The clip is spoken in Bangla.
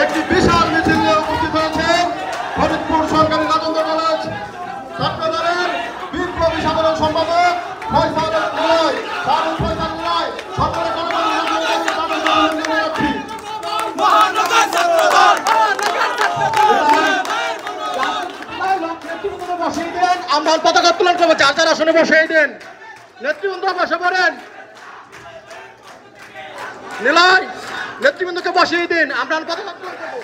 একটি বিশাল মিছিল নিয়ে উপস্থিত হয়েছেন ফরিদপুর সরকারি রাজেন্দ্র কলেজ ছাত্রদলের বিপ্লবী সাধারণ সম্পাদক ফয়সাল রায় সকলে বসিয়ে দেন। আমরা পতাকা উত্তোলন করবো, যার যার আসনে বসিয়ে দেন। নেতৃবৃন্দ বসে পড়েন, নিলয় নেতৃবৃন্দকে বসিয়ে দিন। আমরা পতাকা উত্তোলন করবো।